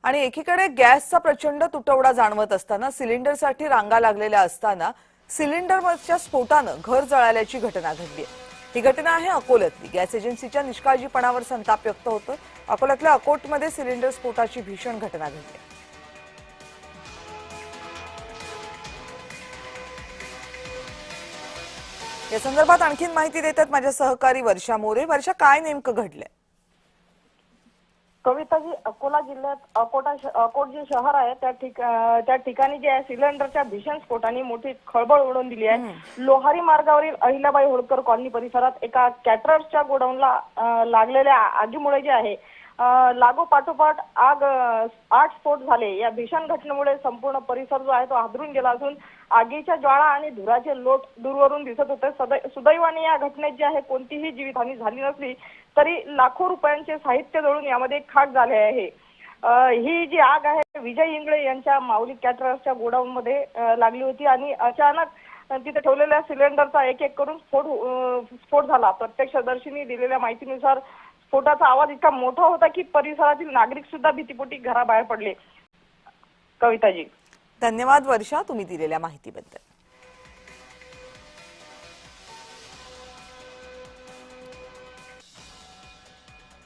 आणि एकीकडे गॅसचा प्रचंड तुटवडा जाणवत असताना सिलेंडरसाठी रांगा लागलेल्या असताना सिलेंडरच्या स्फोटानं घर जळाल्याची घटना घडली आहे। ही घटना आहे अकोल्यातली। गॅस एजन्सीच्या निष्काळजीपणावर संताप व्यक्त होतोय। अकोल्यातल्या अकोटमध्ये सिलेंडर स्फोटाची भीषण घटना घडली। या संदर्भात आणखीन माहिती देतात माझ्या सहकारी वर्षा मोरे। वर्षा, काय नेमकं घडलंय? कविताजी, अकोला जिल्ह्यात अकोट जे शहर आहे त्या ठिकाणी जे सिलेंडरच्या भीषण स्फोटाने मोठी खळबळ उडवून दिली आहे। लोहारी मार्गावरील अहिल्याबाई होळकर कॉलनी परिसरात एका कॅटरर्सच्या गोडाऊनला लागलेल्या आगीमुळे जे आहे लागोपाठोपाठ 8 स्फोट झाले। या भीषण घटनेमुळे संपूर्ण परिसर जो आहे तो हादरून गेला असून आगीच्या ज्वाळा आणि धुराचे लोट दूरवरून दिसत होते। सुदैवाने या घटनेत जे आहे कोणतीही जीवितहानी झाली नसली तरी लाखो रुपयांचे साहित्य जळून यामध्ये खाक झाले आहे। ही जी आग आहे विजय इंगळे यांच्या माऊली कॅटरर्सच्या गोडाऊन मध्ये लागली होती आणि अचानक तिथे ठेवलेल्या सिलेंडरचा एक एक करून स्फोट झाला। प्रत्यक्षदर्शींनी दिलेल्या माहितीनुसार स्फोटाचा आवाज इतका मोठा होता की परिसरातील नागरिक सुद्धा भीतीपोटी घराबाहेर पडले। कविताजी, धन्यवाद वर्षा, तुम्ही दिलेल्या माहितीबद्दल।